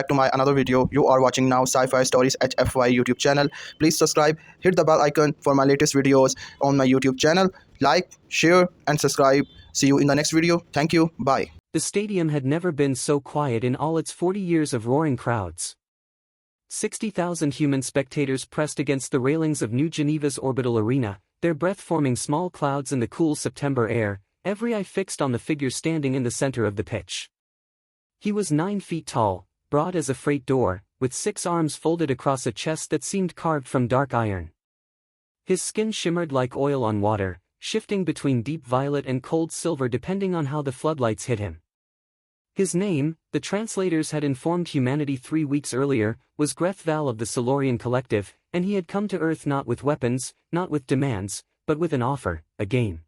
back to my another video. You are watching now Sci-Fi Stories HFY YouTube channel. Please subscribe, hit the bell icon for my latest videos on my YouTube channel. Like, share and subscribe. See you in the next video. Thank you. Bye. The stadium had never been so quiet in all its 40 years of roaring crowds. 60,000 human spectators pressed against the railings of New Geneva's orbital arena, their breath forming small clouds in the cool September air, every eye fixed on the figure standing in the center of the pitch. He was 9 feet tall, broad as a freight door, with 6 arms folded across a chest that seemed carved from dark iron. His skin shimmered like oil on water, shifting between deep violet and cold silver depending on how the floodlights hit him. His name, the translators had informed humanity 3 weeks earlier, was Vreth-Kalos of the Silurian Collective, and he had come to Earth not with weapons, not with demands, but with an offer, a game.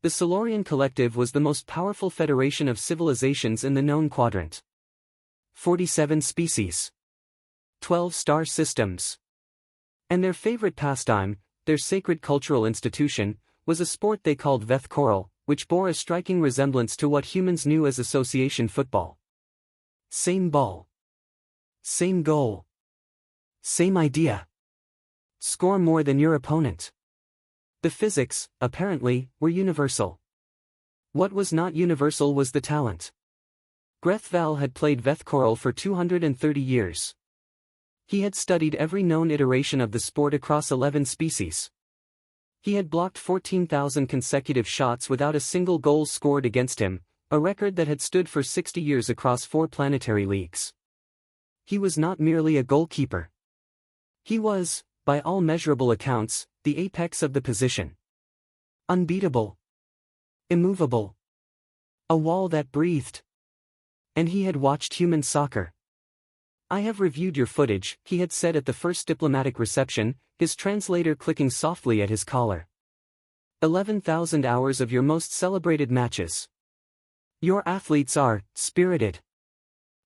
The Silurian Collective was the most powerful federation of civilizations in the known quadrant. 47 species. 12 star systems. And their favorite pastime, their sacred cultural institution, was a sport they called Vreth-Kalos, which bore a striking resemblance to what humans knew as association football. Same ball. Same goal. Same idea. Score more than your opponent. The physics, apparently, were universal. What was not universal was the talent. Vreth-Kalos had played Vreth-Kalos for 230 years. He had studied every known iteration of the sport across 11 species. He had blocked 14,000 consecutive shots without a single goal scored against him, a record that had stood for 60 years across 4 planetary leagues. He was not merely a goalkeeper. He was, by all measurable accounts, the apex of the position. Unbeatable. Immovable. A wall that breathed. And he had watched human soccer. "I have reviewed your footage," he had said at the first diplomatic reception, his translator clicking softly at his collar. 11,000 hours of your most celebrated matches. Your athletes are spirited.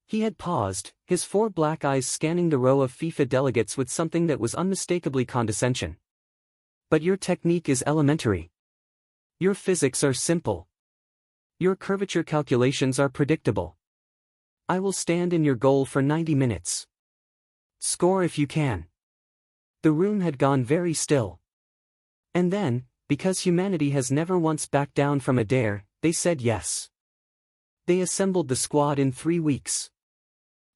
He had paused, his 4 black eyes scanning the row of FIFA delegates with something that was unmistakably condescension. But your technique is elementary. Your physics are simple. Your curvature calculations are predictable. I will stand in your goal for 90 minutes. Score if you can. The room had gone very still. And then, because humanity has never once backed down from a dare, they said yes. They assembled the squad in 3 weeks.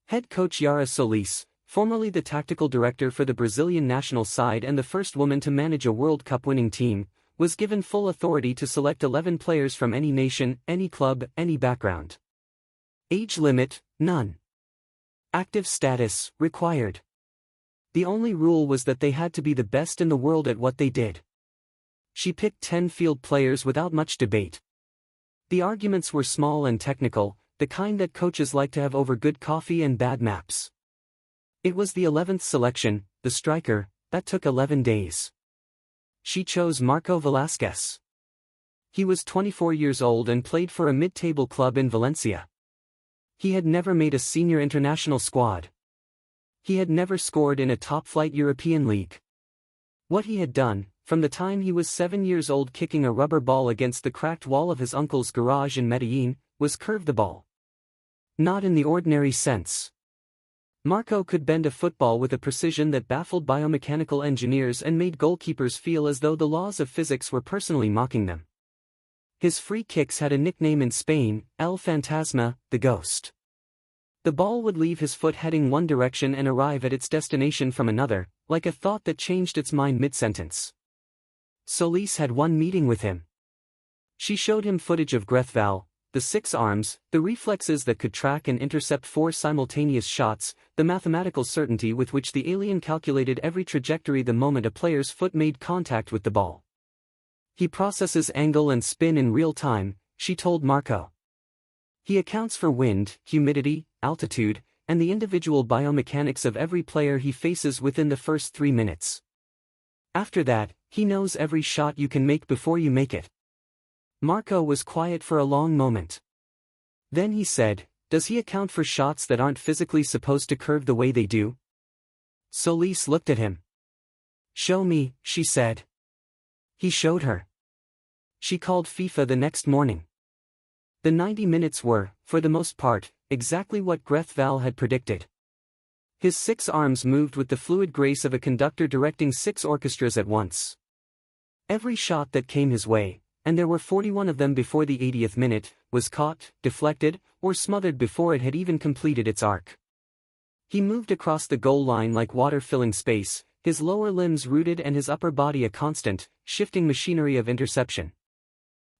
Head coach Yara Solis, formerly the tactical director for the Brazilian national side and the first woman to manage a World Cup winning team, was given full authority to select 11 players from any nation, any club, any background. Age limit, none. Active status, required. The only rule was that they had to be the best in the world at what they did. She picked 10 field players without much debate. The arguments were small and technical, the kind that coaches like to have over good coffee and bad maps. It was the 11th selection, the striker, that took 11 days. She chose Marco Velasquez. He was 24 years old and played for a mid-table club in Valencia. He had never made a senior international squad. He had never scored in a top-flight European league. What he had done, from the time he was 7 years old kicking a rubber ball against the cracked wall of his uncle's garage in Medellin, was curve the ball. Not in the ordinary sense. Marco could bend a football with a precision that baffled biomechanical engineers and made goalkeepers feel as though the laws of physics were personally mocking them. His free kicks had a nickname in Spain, El Fantasma, the Ghost. The ball would leave his foot heading one direction and arrive at its destination from another, like a thought that changed its mind mid-sentence. Solis had one meeting with him. She showed him footage of Vreth-Kalos, the 6 arms, the reflexes that could track and intercept 4 simultaneous shots, the mathematical certainty with which the alien calculated every trajectory the moment a player's foot made contact with the ball. He processes angle and spin in real time, she told Marco. He accounts for wind, humidity, altitude, and the individual biomechanics of every player he faces within the first 3 minutes. After that, he knows every shot you can make before you make it. Marco was quiet for a long moment. Then he said, "Does he account for shots that aren't physically supposed to curve the way they do?" Solis looked at him. "Show me," she said. He showed her. She called FIFA the next morning. The 90 minutes were, for the most part, exactly what Vreth-Kalos had predicted. His 6 arms moved with the fluid grace of a conductor directing 6 orchestras at once. Every shot that came his way, and there were 41 of them before the 80th minute, was caught, deflected, or smothered before it had even completed its arc. He moved across the goal line like water filling space, his lower limbs rooted and his upper body a constant, shifting machinery of interception.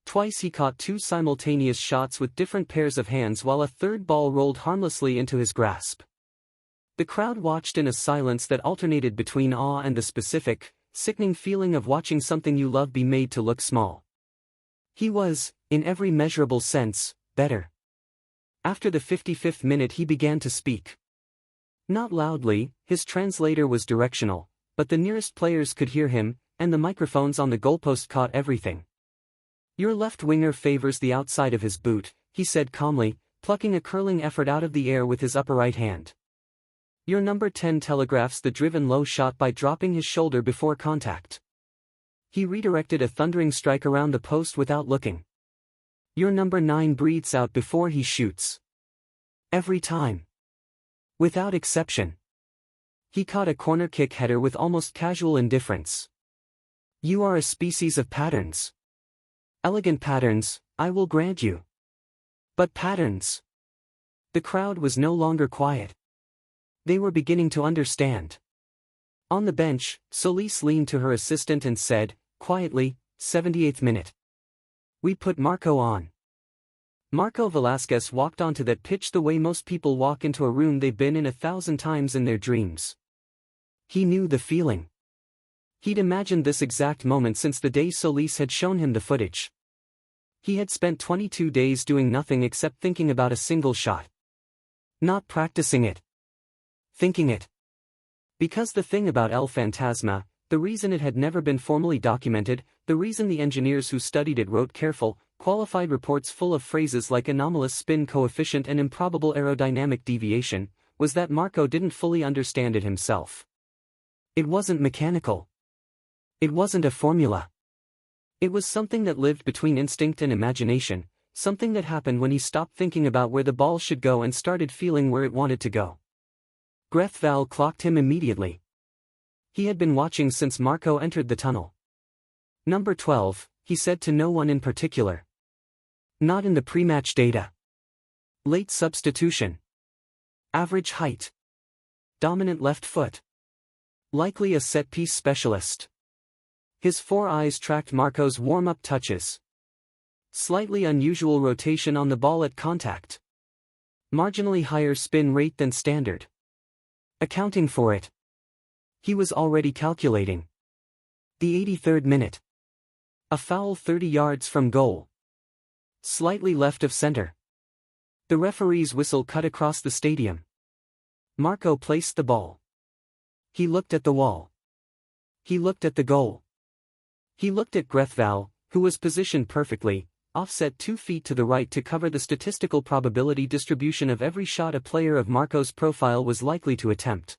Twice he caught 2 simultaneous shots with different pairs of hands while a third ball rolled harmlessly into his grasp. The crowd watched in a silence that alternated between awe and the specific, sickening feeling of watching something you love be made to look small. He was, in every measurable sense, better. After the 55th minute he began to speak. Not loudly, his translator was directional, but the nearest players could hear him, and the microphones on the goalpost caught everything. "Your left winger favors the outside of his boot," he said calmly, plucking a curling effort out of the air with his upper right hand. "Your number 10 telegraphs the driven low shot by dropping his shoulder before contact. He redirected a thundering strike around the post without looking. Your number 9 breathes out before he shoots. Every time. Without exception. He caught a corner kick header with almost casual indifference. You are a species of patterns. Elegant patterns, I will grant you. But patterns." The crowd was no longer quiet. They were beginning to understand. On the bench, Solis leaned to her assistant and said, quietly, 78th minute. "We put Marco on." Marco Velasquez walked onto that pitch the way most people walk into a room they've been in 1,000 times in their dreams. He knew the feeling. He'd imagined this exact moment since the day Solis had shown him the footage. He had spent 22 days doing nothing except thinking about a single shot. Not practicing it. Thinking it. Because the thing about El Fantasma, the reason it had never been formally documented, the reason the engineers who studied it wrote careful, qualified reports full of phrases like anomalous spin coefficient and improbable aerodynamic deviation, was that Marco didn't fully understand it himself. It wasn't mechanical. It wasn't a formula. It was something that lived between instinct and imagination, something that happened when he stopped thinking about where the ball should go and started feeling where it wanted to go. Vreth-Kalos clocked him immediately. He had been watching since Marco entered the tunnel. "Number 12, he said to no one in particular. Not in the pre-match data. Late substitution. Average height. Dominant left foot. Likely a set-piece specialist." His 4 eyes tracked Marco's warm-up touches. Slightly unusual rotation on the ball at contact. Marginally higher spin rate than standard. Accounting for it. He was already calculating. The 83rd minute. A foul 30 yards from goal. Slightly left of center. The referee's whistle cut across the stadium. Marco placed the ball. He looked at the wall. He looked at the goal. He looked at Vreth-Kalos, who was positioned perfectly, offset 2 feet to the right to cover the statistical probability distribution of every shot a player of Marco's profile was likely to attempt.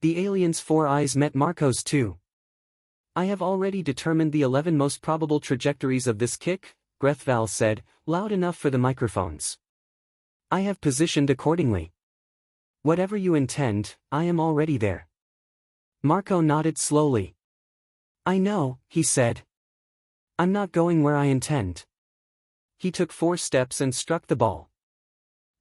The alien's 4 eyes met Marco's too. "I have already determined the 11 most probable trajectories of this kick," Vreth-Kalos said, loud enough for the microphones. "I have positioned accordingly. Whatever you intend, I am already there." Marco nodded slowly. "I know," he said. "I'm not going where I intend." He took 4 steps and struck the ball.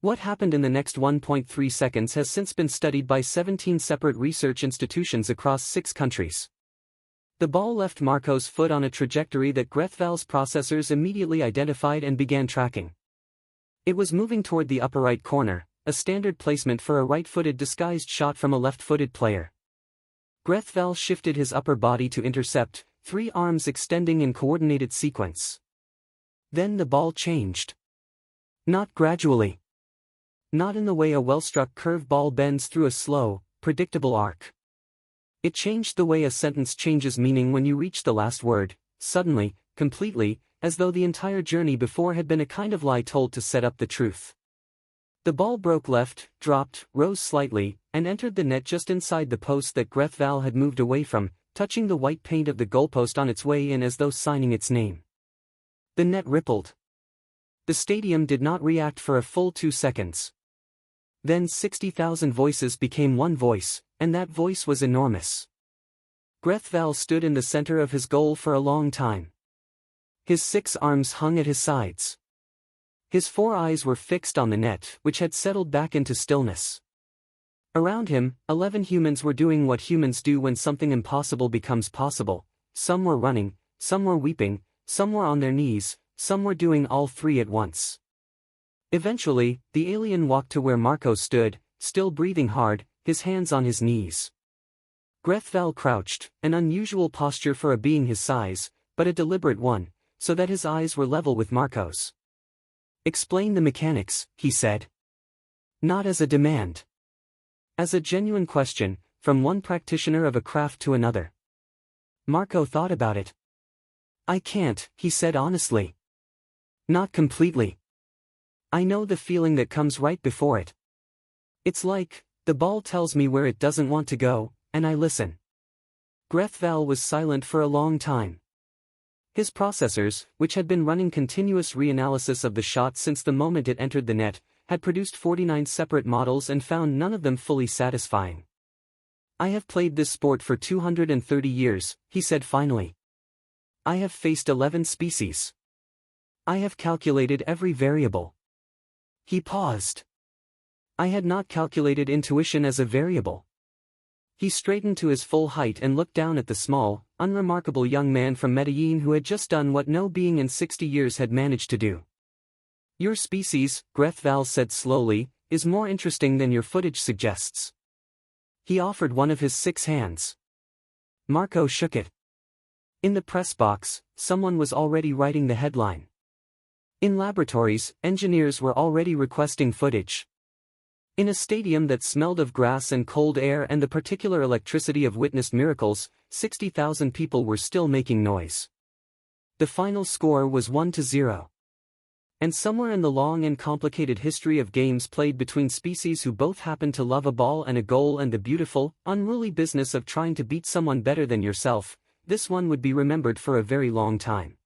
What happened in the next 1.3 seconds has since been studied by 17 separate research institutions across 6 countries. The ball left Marco's foot on a trajectory that Vreth-Kalos' processors immediately identified and began tracking. It was moving toward the upper right corner, a standard placement for a right-footed disguised shot from a left-footed player. Vreth-Kalos shifted his upper body to intercept, 3 arms extending in coordinated sequence. Then the ball changed. Not gradually. Not in the way a well-struck curve ball bends through a slow, predictable arc. It changed the way a sentence changes meaning when you reach the last word, suddenly, completely, as though the entire journey before had been a kind of lie told to set up the truth. The ball broke left, dropped, rose slightly, and entered the net just inside the post that Vreth-Kalos had moved away from, touching the white paint of the goalpost on its way in as though signing its name. The net rippled. The stadium did not react for a full 2 seconds. Then 60,000 voices became one voice, and that voice was enormous. Vreth-Kalos stood in the center of his goal for a long time. His 6 arms hung at his sides. His 4 eyes were fixed on the net, which had settled back into stillness. Around him, 11 humans were doing what humans do when something impossible becomes possible. Some were running, some were weeping, some were on their knees, some were doing all 3 at once. Eventually, the alien walked to where Marco stood, still breathing hard, his hands on his knees. Vreth-Kalos crouched, an unusual posture for a being his size, but a deliberate one, so that his eyes were level with Marco's. "Explain the mechanics," he said. Not as a demand. As a genuine question, from one practitioner of a craft to another. Marco thought about it. "I can't," he said honestly. "Not completely. I know the feeling that comes right before it. It's like, the ball tells me where it doesn't want to go, and I listen." Vreth-Kalos was silent for a long time. His processors, which had been running continuous reanalysis of the shot since the moment it entered the net, had produced 49 separate models and found none of them fully satisfying. "I have played this sport for 230 years, he said finally. "I have faced 11 species. I have calculated every variable." He paused. "I had not calculated intuition as a variable." He straightened to his full height and looked down at the small, unremarkable young man from Medellin who had just done what no being in 60 years had managed to do. "Your species," Vreth-Kalos said slowly, "is more interesting than your footage suggests." He offered one of his 6 hands. Marco shook it. In the press box, someone was already writing the headline. In laboratories, engineers were already requesting footage. In a stadium that smelled of grass and cold air and the particular electricity of witnessed miracles, 60,000 people were still making noise. The final score was 1-0. And somewhere in the long and complicated history of games played between species who both happen to love a ball and a goal and the beautiful, unruly business of trying to beat someone better than yourself, this one would be remembered for a very long time.